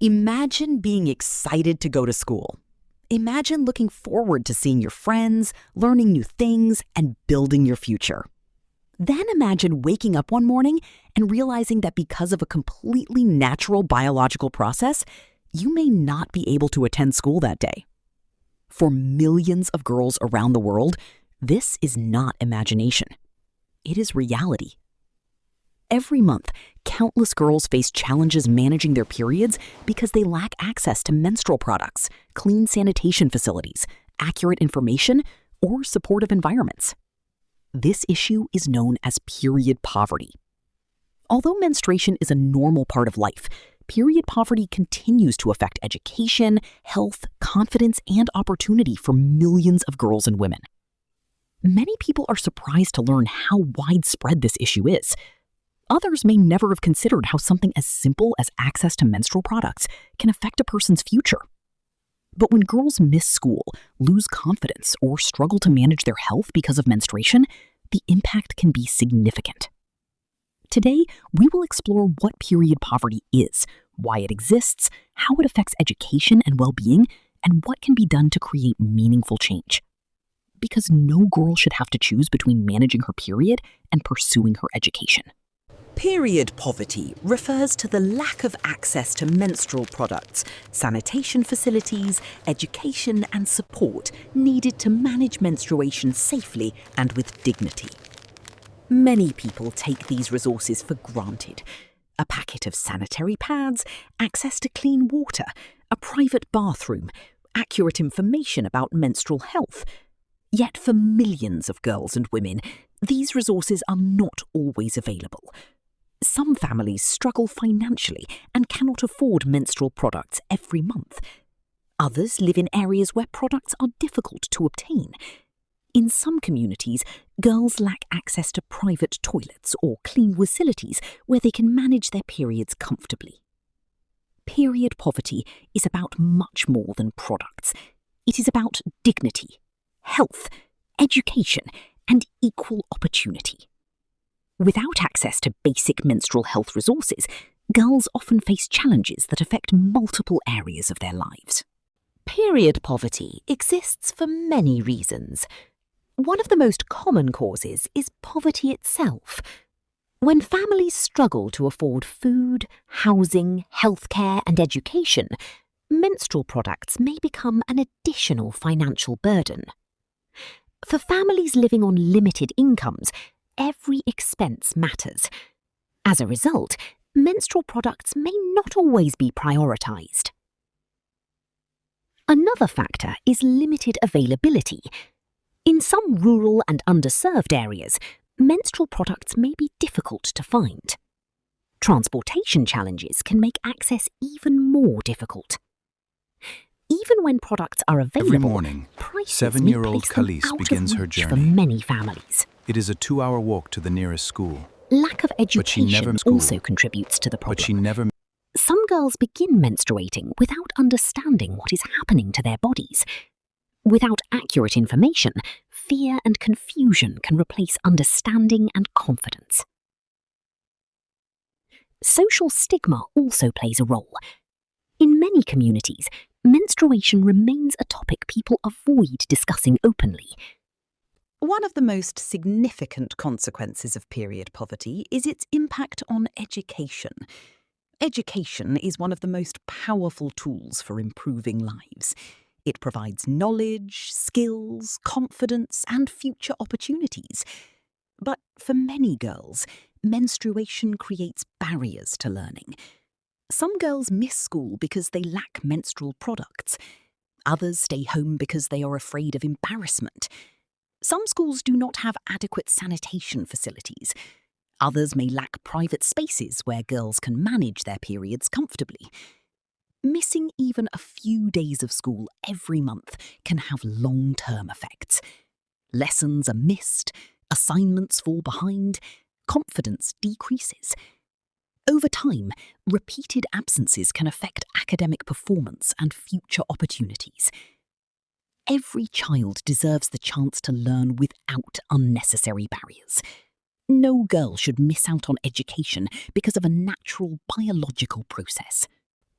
Imagine being excited to go to school. Imagine looking forward to seeing your friends, learning new things, and building your future. Then imagine waking up one morning and realizing that because of a completely natural biological process, you may not be able to attend school that day. For millions of girls around the world, this is not imagination. It is reality. Every month, countless girls face challenges managing their periods because they lack access to menstrual products, clean sanitation facilities, accurate information, or supportive environments. This issue is known as period poverty. Although menstruation is a normal part of life, period poverty continues to affect education, health, confidence, and opportunity for millions of girls and women. Many people are surprised to learn how widespread this issue is. Others may never have considered how something as simple as access to menstrual products can affect a person's future. But when girls miss school, lose confidence, or struggle to manage their health because of menstruation, the impact can be significant. Today, we will explore what period poverty is, why it exists, how it affects education and well-being, and what can be done to create meaningful change. Because no girl should have to choose between managing her period and pursuing her education. Period poverty refers to the lack of access to menstrual products, sanitation facilities, education and support needed to manage menstruation safely and with dignity. Many people take these resources for granted. A packet of sanitary pads, access to clean water, a private bathroom, accurate information about menstrual health. Yet for millions of girls and women, these resources are not always available. Some families struggle financially and cannot afford menstrual products every month. Others live in areas where products are difficult to obtain. In some communities, girls lack access to private toilets or clean facilities where they can manage their periods comfortably. Period poverty is about much more than products. It is about dignity, health, education, and equal opportunity. Without access to basic menstrual health resources, girls often face challenges that affect multiple areas of their lives. Period poverty exists for many reasons. One of the most common causes is poverty itself. When families struggle to afford food, housing, healthcare, and education, menstrual products may become an additional financial burden. For families living on limited incomes, every expense matters. As a result, menstrual products may not always be prioritized. Another factor is limited availability. In some rural and underserved areas, menstrual products may be difficult to find. Transportation challenges can make access even more difficult. Even when products are available, every morning, prices 7-year-old may place them Khalees out begins of her reach for journey. many families. It is a 2-hour walk to the nearest school. Lack of education school. also contributes to the problem. But she never... Some girls begin menstruating without understanding what is happening to their bodies. Without accurate information, fear and confusion can replace understanding and confidence. Social stigma also plays a role. In many communities, menstruation remains a topic people avoid discussing openly. One of the most significant consequences of period poverty is its impact on education. Education is one of the most powerful tools for improving lives. It provides knowledge, skills, confidence, and future opportunities. But for many girls, menstruation creates barriers to learning. Some girls miss school because they lack menstrual products. Others stay home because they are afraid of embarrassment. Some schools do not have adequate sanitation facilities. Others may lack private spaces where girls can manage their periods comfortably. Missing even a few days of school every month can have long-term effects. Lessons are missed, assignments fall behind, confidence decreases. Over time, repeated absences can affect academic performance and future opportunities. Every child deserves the chance to learn without unnecessary barriers. No girl should miss out on education because of a natural biological process.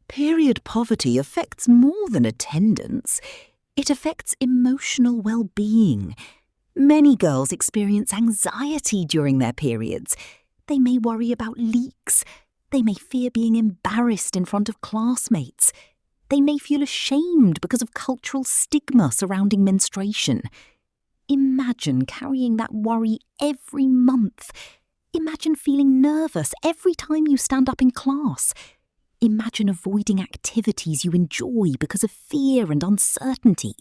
Period poverty affects more than attendance. It affects emotional well-being. Many girls experience anxiety during their periods. They may worry about leaks. They may fear being embarrassed in front of classmates. They may feel ashamed because of cultural stigma surrounding menstruation. Imagine carrying that worry every month. Imagine feeling nervous every time you stand up in class. Imagine avoiding activities you enjoy because of fear and uncertainty.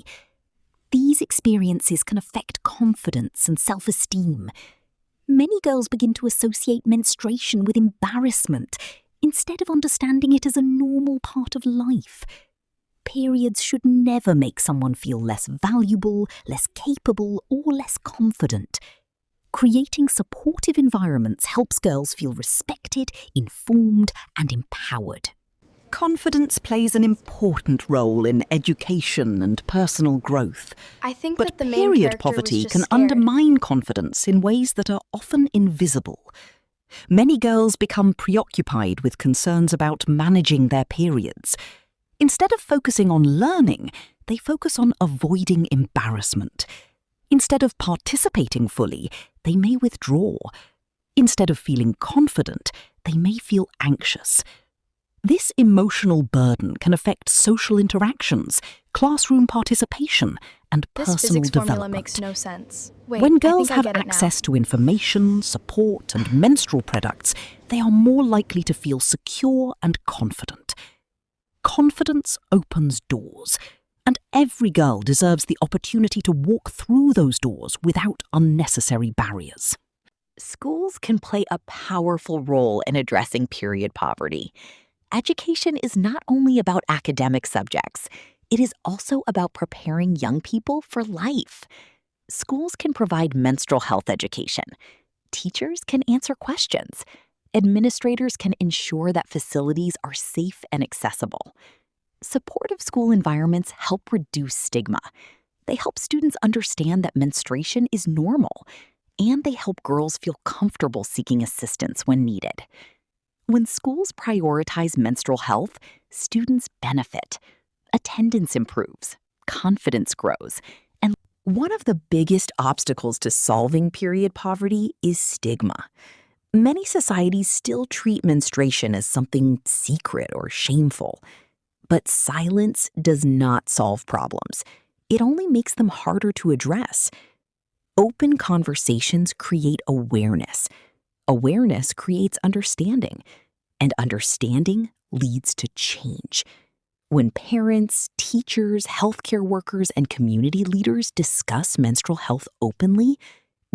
These experiences can affect confidence and self-esteem. Many girls begin to associate menstruation with embarrassment instead of understanding it as a normal part of life. Periods should never make someone feel less valuable, less capable, or less confident. Creating supportive environments helps girls feel respected, informed, and empowered. Confidence plays an important role in education and personal growth. I think But that the main period character poverty was just can scared. undermine confidence in ways that are often invisible. Many girls become preoccupied with concerns about managing their periods. Instead of focusing on learning, they focus on avoiding embarrassment. Instead of participating fully, they may withdraw. Instead of feeling confident, they may feel anxious. This emotional burden can affect social interactions, classroom participation, and This personal physics formula development. makes no sense. Wait, When I girls think I have get it now. access to information, support, and menstrual products, they are more likely to feel secure and confident. Confidence opens doors, and every girl deserves the opportunity to walk through those doors without unnecessary barriers. Schools can play a powerful role in addressing period poverty. Education is not only about academic subjects, it is also about preparing young people for life. Schools can provide menstrual health education. Teachers can answer questions. Administrators can ensure that facilities are safe and accessible. Supportive school environments help reduce stigma. They help students understand that menstruation is normal, and they help girls feel comfortable seeking assistance when needed. When schools prioritize menstrual health, students benefit. Attendance improves, confidence grows, and one of the biggest obstacles to solving period poverty is stigma. Many societies still treat menstruation as something secret or shameful. But silence does not solve problems. It only makes them harder to address. Open conversations create awareness. Awareness creates understanding. And understanding leads to change. When parents, teachers, healthcare workers, and community leaders discuss menstrual health openly,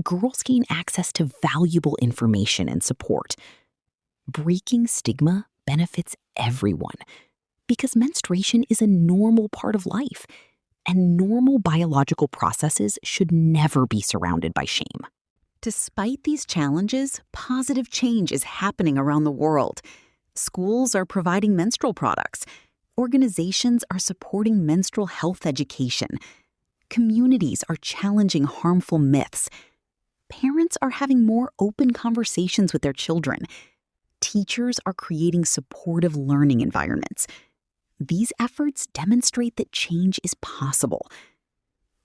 girls gain access to valuable information and support. Breaking stigma benefits everyone because menstruation is a normal part of life, and normal biological processes should never be surrounded by shame. Despite these challenges, positive change is happening around the world. Schools are providing menstrual products. Organizations are supporting menstrual health education. Communities are challenging harmful myths. Parents are having more open conversations with their children. Teachers are creating supportive learning environments. These efforts demonstrate that change is possible.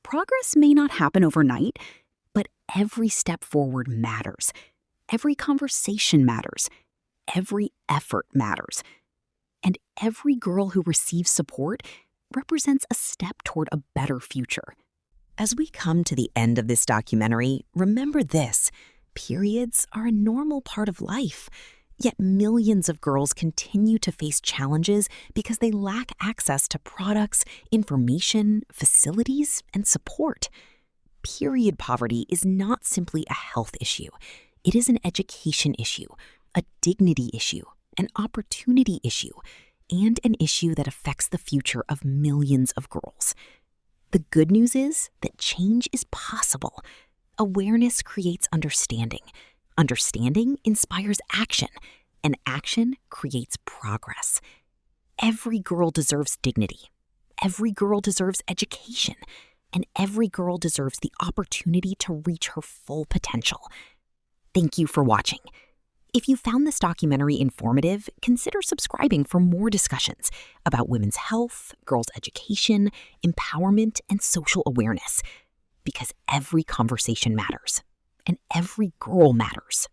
Progress may not happen overnight, but every step forward matters. Every conversation matters. Every effort matters. And every girl who receives support represents a step toward a better future. As we come to the end of this documentary, remember this: periods are a normal part of life. Yet millions of girls continue to face challenges because they lack access to products, information, facilities, and support. Period poverty is not simply a health issue. It is an education issue, a dignity issue, an opportunity issue, and an issue that affects the future of millions of girls. The good news is that change is possible. Awareness creates understanding. Understanding inspires action, and action creates progress. Every girl deserves dignity. Every girl deserves education. And every girl deserves the opportunity to reach her full potential. Thank you for watching. If you found this documentary informative, consider subscribing for more discussions about women's health, girls' education, empowerment, and social awareness. Because every conversation matters, and every girl matters.